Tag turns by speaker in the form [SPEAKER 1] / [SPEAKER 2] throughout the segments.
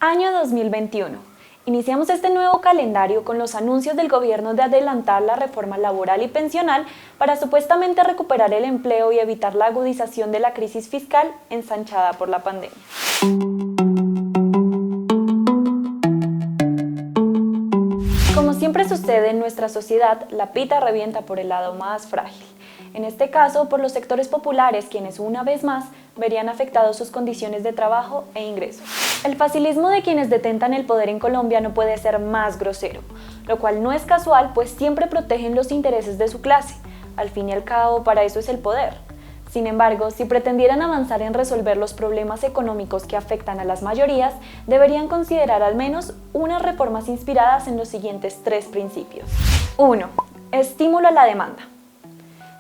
[SPEAKER 1] Año 2021. Iniciamos este nuevo calendario con los anuncios del gobierno de adelantar la reforma laboral y pensional para supuestamente recuperar el empleo y evitar la agudización de la crisis fiscal ensanchada por la pandemia. Como siempre sucede en nuestra sociedad, la pita revienta por el lado más frágil. En este caso, por los sectores populares, quienes una vez más verían afectados sus condiciones de trabajo e ingresos. El facilismo de quienes detentan el poder en Colombia no puede ser más grosero, lo cual no es casual, pues siempre protegen los intereses de su clase. Al fin y al cabo, para eso es el poder. Sin embargo, si pretendieran avanzar en resolver los problemas económicos que afectan a las mayorías, deberían considerar al menos unas reformas inspiradas en los siguientes 3 principios. 1. Estímulo a la demanda.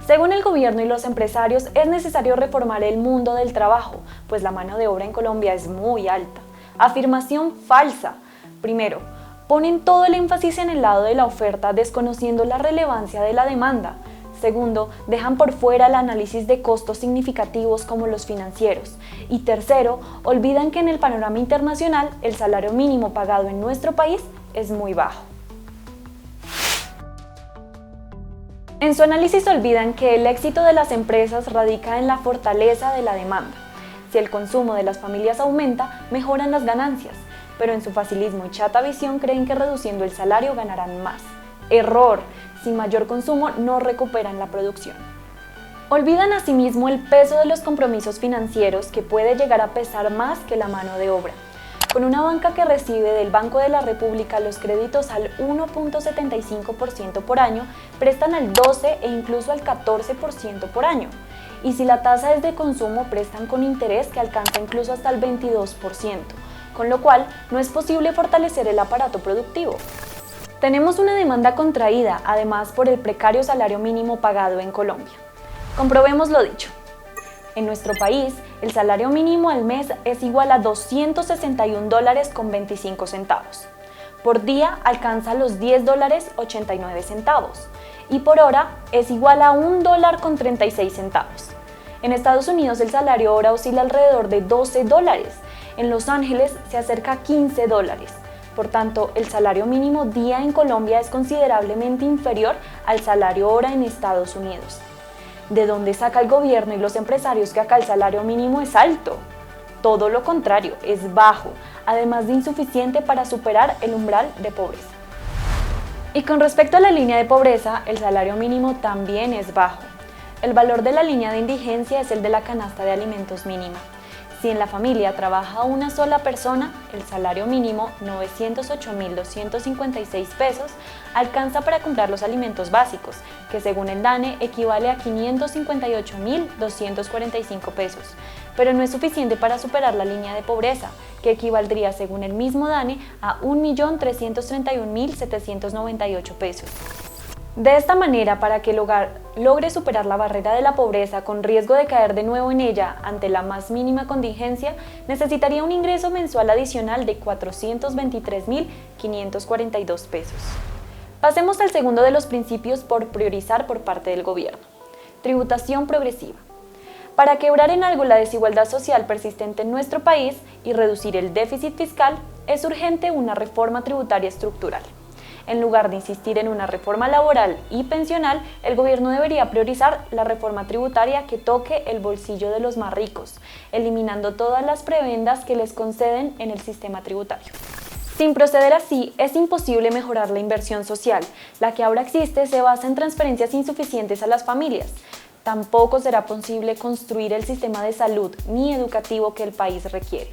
[SPEAKER 1] Según el gobierno y los empresarios, es necesario reformar el mundo del trabajo, pues la mano de obra en Colombia es muy alta. Afirmación falsa. Primero, ponen todo el énfasis en el lado de la oferta, desconociendo la relevancia de la demanda. Segundo, dejan por fuera el análisis de costos significativos como los financieros. Y tercero, olvidan que en el panorama internacional el salario mínimo pagado en nuestro país es muy bajo. En su análisis olvidan que el éxito de las empresas radica en la fortaleza de la demanda. Si el consumo de las familias aumenta, mejoran las ganancias, pero en su facilismo y chata visión creen que reduciendo el salario ganarán más. Error, sin mayor consumo no recuperan la producción. Olvidan asimismo el peso de los compromisos financieros que puede llegar a pesar más que la mano de obra. Con una banca que recibe del Banco de la República los créditos al 1.75% por año, prestan al 12% e incluso al 14% por año. Y si la tasa es de consumo, prestan con interés que alcanza incluso hasta el 22%, con lo cual no es posible fortalecer el aparato productivo. Tenemos una demanda contraída, además por el precario salario mínimo pagado en Colombia. Comprobemos lo dicho. En nuestro país, el salario mínimo al mes es igual a $261.25. Por día alcanza los $10.89 y por hora es igual a $1.36. En Estados Unidos el salario hora oscila alrededor de $12. En Los Ángeles se acerca a $15. Por tanto, el salario mínimo día en Colombia es considerablemente inferior al salario hora en Estados Unidos. ¿De dónde saca el gobierno y los empresarios que acá el salario mínimo es alto? Todo lo contrario, es bajo, además de insuficiente para superar el umbral de pobreza. Y con respecto a la línea de pobreza, el salario mínimo también es bajo. El valor de la línea de indigencia es el de la canasta de alimentos mínima. Si en la familia trabaja una sola persona, el salario mínimo, 908.256 pesos, alcanza para comprar los alimentos básicos, que según el DANE equivale a 558.245 pesos, pero no es suficiente para superar la línea de pobreza, que equivaldría según el mismo DANE a 1.331.798 pesos. De esta manera, para que el hogar logre superar la barrera de la pobreza con riesgo de caer de nuevo en ella ante la más mínima contingencia, necesitaría un ingreso mensual adicional de 423.542 pesos. Pasemos al segundo de los principios por priorizar por parte del gobierno: tributación progresiva. Para quebrar en algo la desigualdad social persistente en nuestro país y reducir el déficit fiscal, es urgente una reforma tributaria estructural. En lugar de insistir en una reforma laboral y pensional, el gobierno debería priorizar la reforma tributaria que toque el bolsillo de los más ricos, eliminando todas las prebendas que les conceden en el sistema tributario. Sin proceder así, es imposible mejorar la inversión social. La que ahora existe se basa en transferencias insuficientes a las familias. Tampoco será posible construir el sistema de salud ni educativo que el país requiere.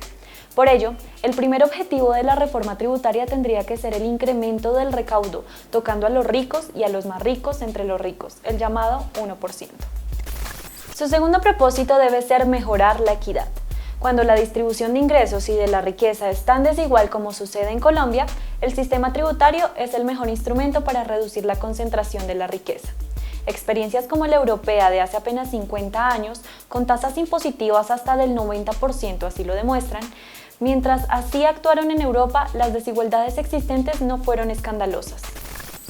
[SPEAKER 1] Por ello, el primer objetivo de la reforma tributaria tendría que ser el incremento del recaudo, tocando a los ricos y a los más ricos entre los ricos, el llamado 1%. Su segundo propósito debe ser mejorar la equidad. Cuando la distribución de ingresos y de la riqueza es tan desigual como sucede en Colombia, el sistema tributario es el mejor instrumento para reducir la concentración de la riqueza. Experiencias como la europea de hace apenas 50 años, con tasas impositivas hasta del 90% así lo demuestran. Mientras así actuaron en Europa, las desigualdades existentes no fueron escandalosas.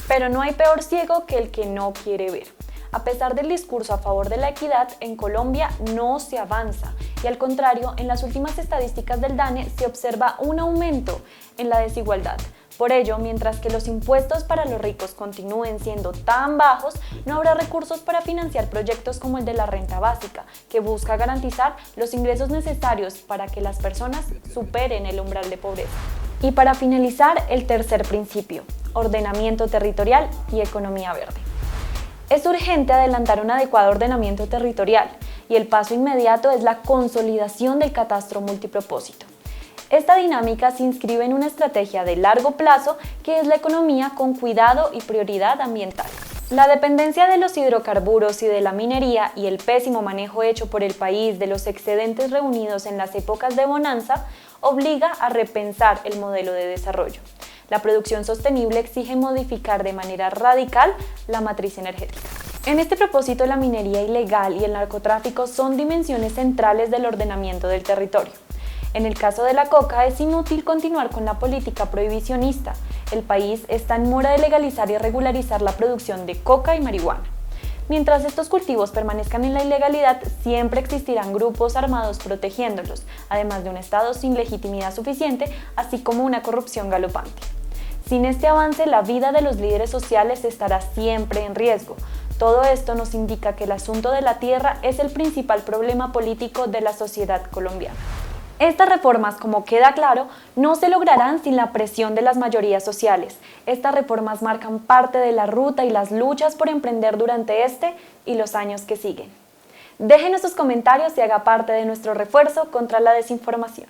[SPEAKER 1] Pero no hay peor ciego que el que no quiere ver. A pesar del discurso a favor de la equidad, en Colombia no se avanza. y al contrario, en las últimas estadísticas del DANE se observa un aumento en la desigualdad. Por ello, mientras que los impuestos para los ricos continúen siendo tan bajos, no habrá recursos para financiar proyectos como el de la renta básica, que busca garantizar los ingresos necesarios para que las personas superen el umbral de pobreza. Y para finalizar, el tercer principio, ordenamiento territorial y economía verde. Es urgente adelantar un adecuado ordenamiento territorial y el paso inmediato es la consolidación del catastro multipropósito. Esta dinámica se inscribe en una estrategia de largo plazo que es la economía con cuidado y prioridad ambiental. La dependencia de los hidrocarburos y de la minería y el pésimo manejo hecho por el país de los excedentes reunidos en las épocas de bonanza obliga a repensar el modelo de desarrollo. La producción sostenible exige modificar de manera radical la matriz energética. En este propósito, la minería ilegal y el narcotráfico son dimensiones centrales del ordenamiento del territorio. En el caso de la coca, es inútil continuar con la política prohibicionista. El país está en mora de legalizar y regularizar la producción de coca y marihuana. Mientras estos cultivos permanezcan en la ilegalidad, siempre existirán grupos armados protegiéndolos, además de un Estado sin legitimidad suficiente, así como una corrupción galopante. Sin este avance, la vida de los líderes sociales estará siempre en riesgo. Todo esto nos indica que el asunto de la tierra es el principal problema político de la sociedad colombiana. Estas reformas, como queda claro, no se lograrán sin la presión de las mayorías sociales. Estas reformas marcan parte de la ruta y las luchas por emprender durante este y los años que siguen. Déjenos sus comentarios y haga parte de nuestro refuerzo contra la desinformación.